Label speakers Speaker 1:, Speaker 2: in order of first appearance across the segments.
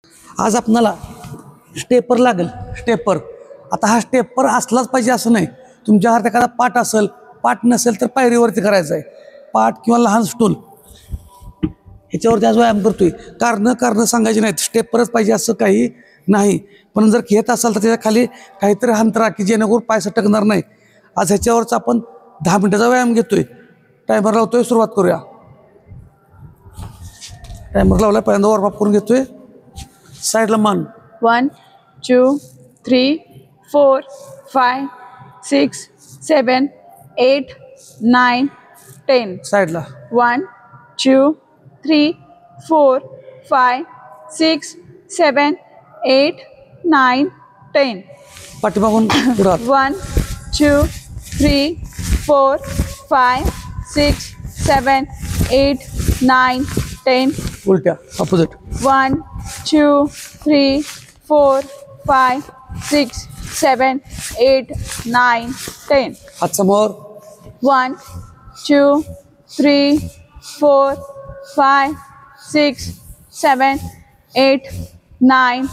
Speaker 1: आज आपणाला स्टेपर लागेल. स्टेपर आता हा स्टेपर असलाच पाहिजे असं नाही. तुमच्या हातात एखादा पाट असेल, पाट नसेल तर पायरीवरती करायचं आहे. पाट किंवा लहान स्टूल ह्याच्यावरती आज व्यायाम करतोय. कारण सांगायचे नाहीत, स्टेपरच पाहिजे असं काही नाही. पण जर घेत असाल तर त्याच्या खाली काहीतरी अंतरा की जेणेकरून पाय सटकणार नाही. आज ह्याच्यावरच आपण 10 मिनिटाचा व्यायाम घेतोय. टायमर लावतोय, सुरुवात करूया. टायमर लावला, पहिल्यांदा वॉर्मअप करून घेतोय. साईडला मान.
Speaker 2: 1 2 3 4 5 6 7 8 9 10
Speaker 1: साईडला
Speaker 2: 1 2 3 4 5 6 7 8 9 10
Speaker 1: पाठीमागून पुढात.
Speaker 2: 1 2 3 4 5 6 7 8 9 10
Speaker 1: उलट्या अपोजिट.
Speaker 2: 1 2 3 4 5 6 7 8 9 10
Speaker 1: हात समोर.
Speaker 2: 1 2 3 4 5 6 7 8 9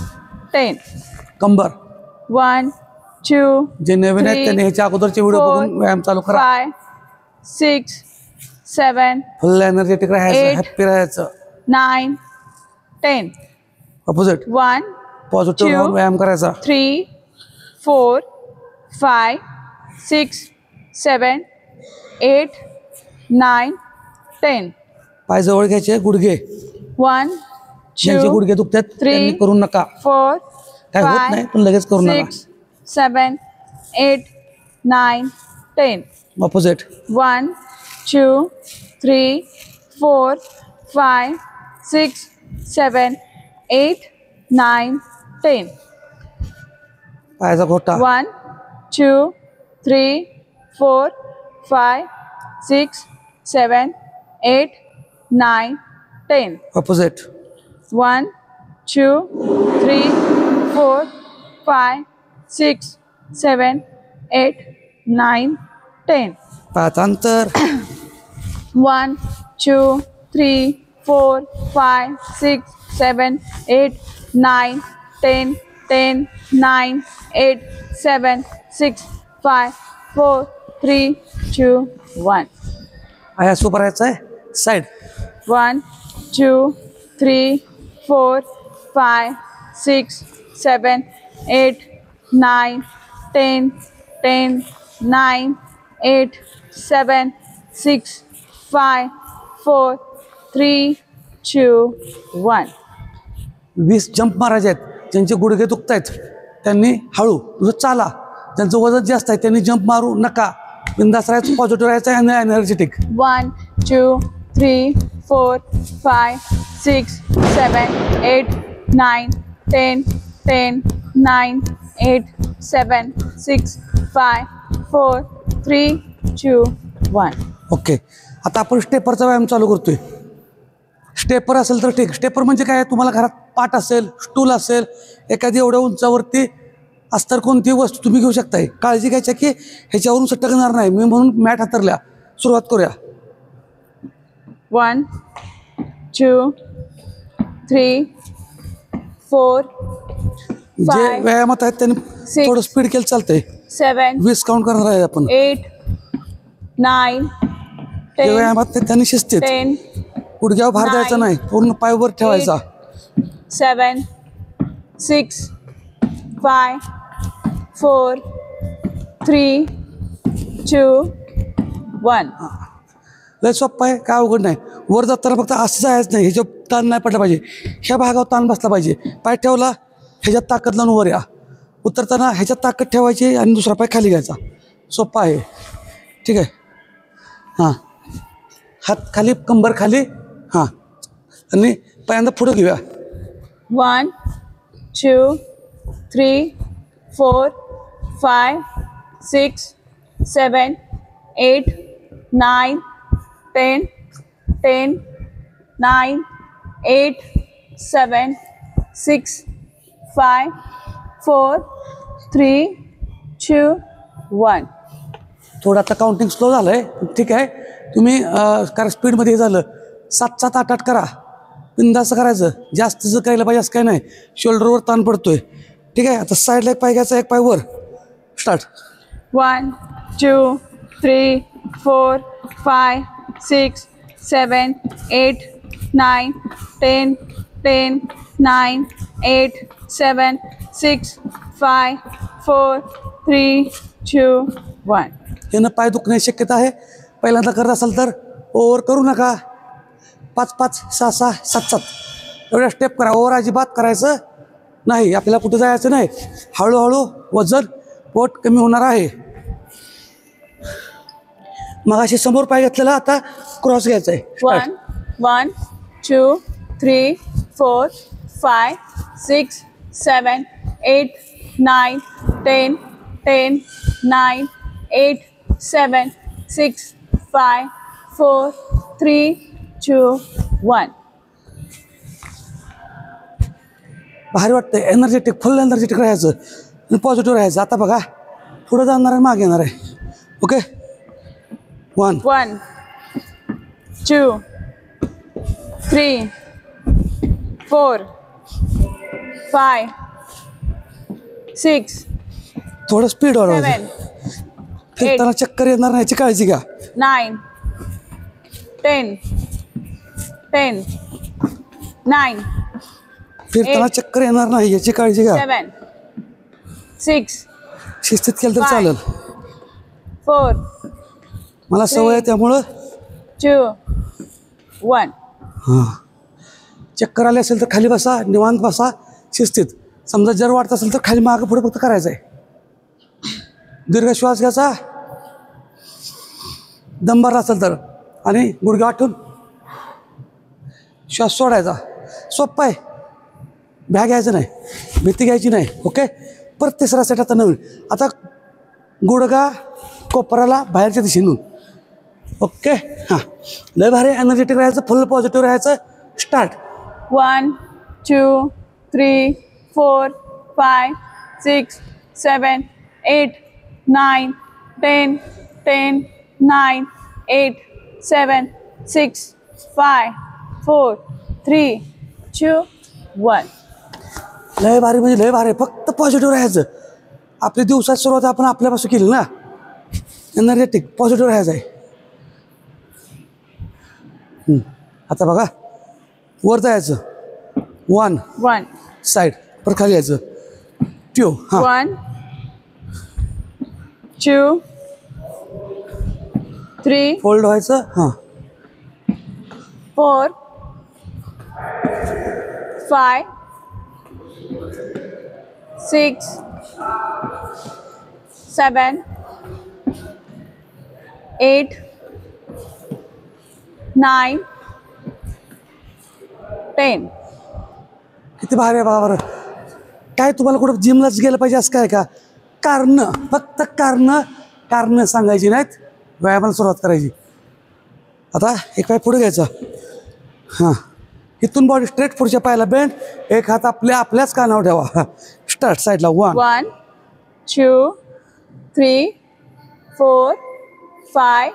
Speaker 2: 10
Speaker 1: कंबर.
Speaker 2: 1 2
Speaker 1: जे नवीन आहेत त्यांनी ह्याच्या अगोदरचे व्हिडिओ बघून व्यायाम चालू करा.
Speaker 2: 5 6 7
Speaker 1: फुल एनर्जेटिक राहायचं, हॅप्पी राहायचं.
Speaker 2: 9 10
Speaker 1: अपोजिट
Speaker 2: 1
Speaker 1: पॉझिटिव्ह राहून व्यायाम करायचा.
Speaker 2: 3 4 5 6 7 8 9 10
Speaker 1: पाय जवळ घ्यायचे, गुडघे
Speaker 2: 1
Speaker 1: ज्यांचे
Speaker 2: 2
Speaker 1: गुडघे दुखतात त्यांनी
Speaker 2: 3
Speaker 1: करू नका.
Speaker 2: 4
Speaker 1: काय होत
Speaker 2: 5
Speaker 1: नाही पण लगेच करू नका.
Speaker 2: 6 7 8 9 10
Speaker 1: अपोजिट
Speaker 2: 1 2 3 4 5 6 7 8 9 10
Speaker 1: पायाचा घोटा.
Speaker 2: 1 2 3 4 5 6 7 8 9 10
Speaker 1: अपोजिट
Speaker 2: 1 2 3 4 5 6 7 8 9 10
Speaker 1: पायाचं अंतर.
Speaker 2: 1 2 3 4 5 6 7 8 9 10 10 9 8 7 6 5 4 3 2 1
Speaker 1: पाया उभं राहायचं आहे. साईड
Speaker 2: 1 2 3 4 5 6 7 8 9 10 10 9 8 7 6 5 4 3 2 1
Speaker 1: 20 जंप मारायचे आहेत. ज्यांचे गुडघे दुखत आहेत त्यांनी हळू चाला. ज्यांचं वजन जास्त आहे त्यांनी जंप मारू नका. बिंदास राहायचं, पॉझिटिव्ह राहायचं आणि एनर्जेटिक.
Speaker 2: 1 2 3 4 5 6 7 8 9 10 10 9 8 7 6 5 4 3 2 1
Speaker 1: ओके. आता आपण स्टेपरचा व्यायाम चालू करतोय. स्टेपर असेल तर ठीक. स्टेपर म्हणजे काय, तुम्हाला घरात पाट असेल, स्टूल असेल, एखादी एवढ्या उंचावरती अस्तर कोणतीही वस्तू तुम्ही घेऊ शकताय. काळजी घ्यायची की ह्याच्यावरून सटकणार नाही. मी म्हणून मॅट हातरल्या. सुरुवात करूया.
Speaker 2: 1 2 3 4
Speaker 1: जे व्यायामात आहेत त्यांनी थोडं स्पीड केलं चालतंय.
Speaker 2: 7
Speaker 1: 20 काउंट करणार आहे आपण.
Speaker 2: 8 9
Speaker 1: जे
Speaker 2: 10
Speaker 1: व्यायामात आहेत त्यांनी शिस्तीत.
Speaker 2: 10
Speaker 1: गुडघ्यावर भार द्यायचा नाही, पूर्ण पाय वर ठेवायचा.
Speaker 2: 7 6 5 4 3 2 1
Speaker 1: लय सोप्पा आहे, काय अवघड नाही. वर जाताना फक्त असं जायचं नाही, ह्याच्यावर ताण नाही पडला पाहिजे. ह्या भागावर ताण बसला पाहिजे. पाय ठेवला, ह्याच्यात ताकद लावून वर या. उतरताना ह्याच्यात ताकद ठेवायची आणि दुसरा पाय खाली घ्यायचा. सोप्पा आहे. ठीक आहे. हां, हात खाली, कंबर खाली. हां, आणि पहिल्यांदा पुढं घेऊया.
Speaker 2: 1 2 3 4 5 6 7 8 9 10 10 9 8 7 6 5 4 3 2 1
Speaker 1: थोडं आता काउंटिंग स्लो झालं आहे. ठीक आहे. तुम्ही कारण स्पीडमध्ये हे झालं. 7 7 8 8 करा. बिंदास करायचं, जास्तीचं करायला पाहिजे असं काय नाही. शोल्डरवर ताण पडतोय. ठीक आहे, आता साईडला एक पाय घ्यायचा, एक पाय वर. स्टार्ट.
Speaker 2: 1 2 3 4 5 6 7 8 9 10 10 9 8 7 6 5 4 3 2 1.
Speaker 1: यानं पाय दुखण्याची शक्यता आहे. पहिल्यांदा करत असाल तर ओव्हर करू नका. 5 5 6 6 7 7 एवढ्या स्टेप करा. ओव्हर अजिबात करायचं नाही. आपल्याला कुठं जायचं नाही. हळूहळू वजन पोट कमी होणार आहे. मग अशी समोर पाय घेतलेला, आता क्रॉस घ्यायचा आहे.
Speaker 2: 1 1 2 3 4 5 6 7 8 9 10 10 9 8 7 6 5 4 3 2 1.
Speaker 1: भारी वाटतं. एनर्जेटिक, फुल एनर्जेटिक राहायचं आणि पॉझिटिव्ह राहायचं. आता बघा, पुढं जाणार आहे, मागे येणार आहे. ओके. 1
Speaker 2: 1 2 3 4 5 6
Speaker 1: थोडं स्पीड वाढवायचं.
Speaker 2: 7
Speaker 1: फिरताना चक्कर येणार नाही याची काळजी घ्या.
Speaker 2: 9 10 10 9
Speaker 1: फिरताना चक्कर येणार नाही याची काळजी घ्या.
Speaker 2: 7 6
Speaker 1: शिस्तीत केलं तर चालेल.
Speaker 2: 4
Speaker 1: मला सवय आहे त्यामुळं.
Speaker 2: 2 1.
Speaker 1: हां, चक्कर आले असेल तर खाली बसा, निवांत बसा, शिस्तीत. समजा जर वाटत असेल तर खाली मागं पुढे फक्त करायचं आहे. दीर्घ श्वास घ्यायचा, दम भरला असेल तर, आणि गुडघे आठवून श्वास सोडायचा. सोपं आहे. भ्या घ्यायचं नाही, भीती घ्यायची नाही. ओके. परत तिसरा सेट आता नवीन. आता गुडघा कोपराला बाहेरच्या दिशेनं. ओके. हां, लय भारी एनर्जेटिक राहायचं, फुल पॉझिटिव्ह राहायचं. स्टार्ट.
Speaker 2: 1 2 3 4 5 6 7 8 9 10 10 9 8 7 6 5 4 3 2 1.
Speaker 1: लय भारी म्हणजे लय भारी. फक्त पॉझिटिव्ह राहायचं. आपली दिवसाची सुरुवात आपण आपल्यापासून केली ना. एनर्जेटिक पॉझिटिव्ह राहायचं आहे. आता बघा, वर जायचं. 1
Speaker 2: 1
Speaker 1: साईड, परत खाली यायचं. 2 हां
Speaker 2: 1 2 3
Speaker 1: फोल्ड व्हायचं. हां
Speaker 2: 4 5 6 7 8 9 10.
Speaker 1: किती भारी आहे बघा बरं. काय तुम्हाला कुठं जिमलाच गेलं पाहिजे असं काय का? कारण, फक्त कारण सांगायची नाहीत, व्यायामाला सुरुवात करायची. आता एक पाय पुढे घ्यायचा. हां, इथून बॉडी स्ट्रेट पुढच्या पायाला बेंड. एक हात आपल्याच कानावर ठेवा. स्टार्ट. साईडला.
Speaker 2: 1 2 3 4 5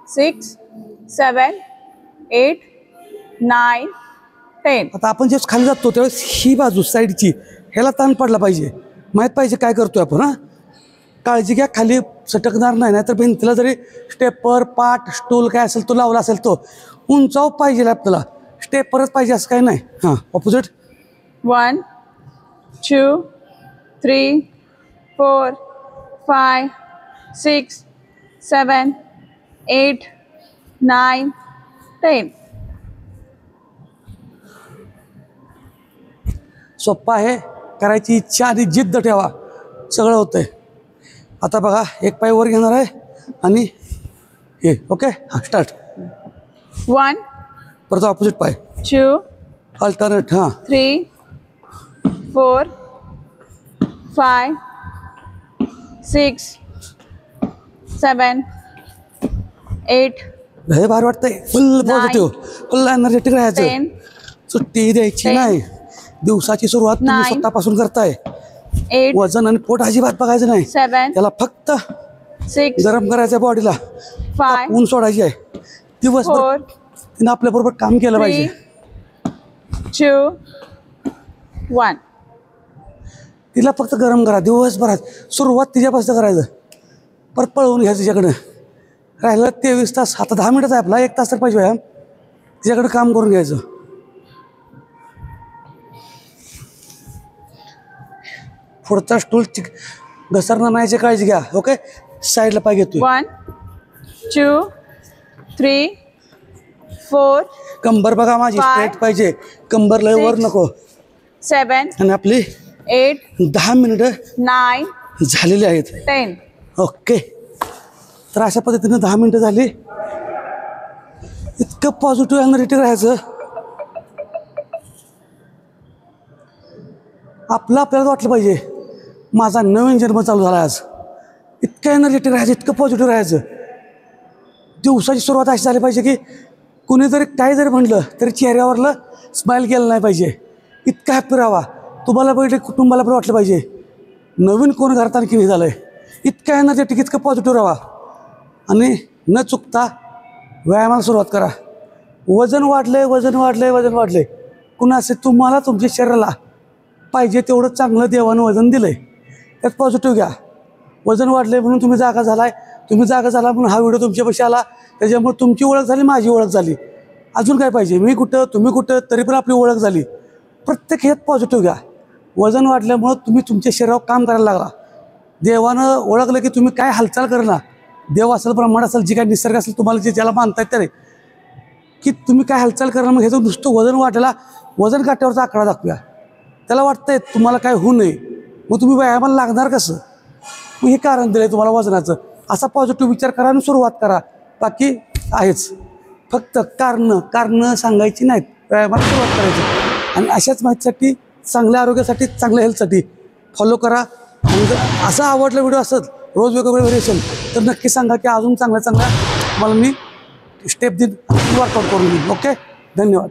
Speaker 2: 6 7 8 9 10.
Speaker 1: आता आपण जेव्हा खाली जातो त्यावेळेस ही बाजू साईडची, ह्याला ताण पडला पाहिजे. माहीत पाहिजे काय करतोय आपण. हां, काळजी घ्या, खाली सटकणार नाही. नाहीतर भिंतीला जरी स्टेपर, पाट, स्टूल काय असेल तो लावला असेल तो उंचाव पाहिजे आपल्याला. स्टेपरच पाहिजे असं काही नाही. हां, ऑपोजिट.
Speaker 2: 1 2 3 4 5 6 7 8 9 10.
Speaker 1: सोप्पा आहे. करायची इच्छा आणि जिद्द ठेवा, सगळं होतंय. आता बघा, एक पाय वर घेणार आहे आणि हे. ओके. हां, स्टार्ट.
Speaker 2: 1
Speaker 1: परत ऑपोजिट पाय,
Speaker 2: 2
Speaker 1: अल्टरनेट. हां
Speaker 2: 3 4 5 6 7 8
Speaker 1: हे भारी वाटतंय. फुल पॉझिटिव्ह, फुल एनर्जेटिक राहायचं.
Speaker 2: 10
Speaker 1: सुट्टी द्यायची
Speaker 2: 10
Speaker 1: नाही. दिवसाची सुरुवात तुम्ही
Speaker 2: 9
Speaker 1: स्वतःपासून करताय.
Speaker 2: 8
Speaker 1: वजन आणि पोट अजिबात बघायचं नाही.
Speaker 2: 7
Speaker 1: त्याला फक्त
Speaker 2: 6
Speaker 1: गरम करायचं बॉडीला.
Speaker 2: 5
Speaker 1: ऊन सोडायची आहे. दिवसभर
Speaker 2: 4
Speaker 1: तिनं आपल्याबरोबर काम केलं पाहिजे.
Speaker 2: 2, 1.
Speaker 1: तिला फक्त गरम करा दिवसभरात. सुरुवात तिच्यापासून करायचं, परत पळवून घ्यायचं तिच्याकडं. राहिलं 23 तास. आता 10 मिनिटच आहे आपला, 1 तास तर पाहिजे व्यायाम. तिच्याकडे काम करून घ्यायचं. पुढचा स्टूल घसरणार नाही याची काळजी घ्या. ओके, साईडला पाय घेतोय.
Speaker 2: 1, 2, 3, 4,
Speaker 1: कंबर बघा माझी स्ट्रेट पाहिजे, कंबर लय वर नको.
Speaker 2: 7,
Speaker 1: आणि आपली
Speaker 2: 8,
Speaker 1: 10 मिनिटं
Speaker 2: 9,
Speaker 1: झालेली आहेत.
Speaker 2: 10.
Speaker 1: ओके, तर अशा पद्धतीनं 10 मिनिटं झाली. इतकं पॉझिटिव्ह एनर्जेटिक राहायचं. आपल्याला वाटलं पाहिजे माझा नवीन जन्म चालू झाला आज. इतकं एनर्जेटिक राहायचं, इतकं पॉझिटिव्ह राहायचं. दिवसाची सुरुवात अशी झाली पाहिजे की कुणी जरी काय जरी म्हटलं तरी चेहऱ्यावरलं स्माईल केलं नाही पाहिजे. इतका हॅपी राहावा. तुम्हाला पाहिजे, कुटुंबाला पण वाटलं पाहिजे नवीन कोण घरात आणखी हे झालं आहे. इतकं एनर्जेटिक, इतकं पॉझिटिव्ह राहावा. आणि न चुकता व्यायामाला सुरुवात करा. वजन वाढलंय कुणा असे तुम्हाला तुमच्या शरीराला पाहिजे तेवढं चांगलं देवानं वजन दिलं आहे. त्यात पॉझिटिव्ह घ्या. वजन वाढलंय म्हणून तुम्ही जागा झाला म्हणून हा व्हिडिओ तुमच्यापाशी आला. त्याच्यामुळे तुमची ओळख झाली, माझी ओळख झाली. अजून काय पाहिजे? मी कुठं, तुम्ही कुठं, तरी पण आपली ओळख झाली. प्रत्येक ह्यात पॉझिटिव्ह घ्या. वजन वाढल्यामुळं तुम्ही तुमच्या शरीरावर काम करायला लागला. देवानं ओळखलं की तुम्ही काय हालचाल करणार, देव असेल, ब्रह्मांड असेल, जी काय निसर्ग असेल, तुम्हाला जे ज्याला मानतायत तरी की तुम्ही काय हालचाल करणार. मग ह्याचं नुसतं वजन वाढायला वजन काट्यावरचा आकडा दाखवूया. त्याला वाटतंय तुम्हाला काय होऊ नये, मग तुम्ही व्यायामाला लागणार कसं? मग हे कारण दिलं आहे तुम्हाला वजनाचं. असा पॉझिटिव्ह विचार करा आणि सुरुवात करा. बाकी आहेच, फक्त कारणं सांगायची नाहीत. व्यायामाला सुरुवात करायची. आणि अशाच माहितीसाठी, चांगल्या आरोग्यासाठी, चांगल्या हेल्थसाठी फॉलो करा. आणि जर असं आवडलं व्हिडिओ असत रोज वेगवेगळे व्हेरिएशन, तर नक्की सांगा की अजून चांगल्या मला मी स्टेप देईन, वर्कआउट करून देईन. ओके, धन्यवाद.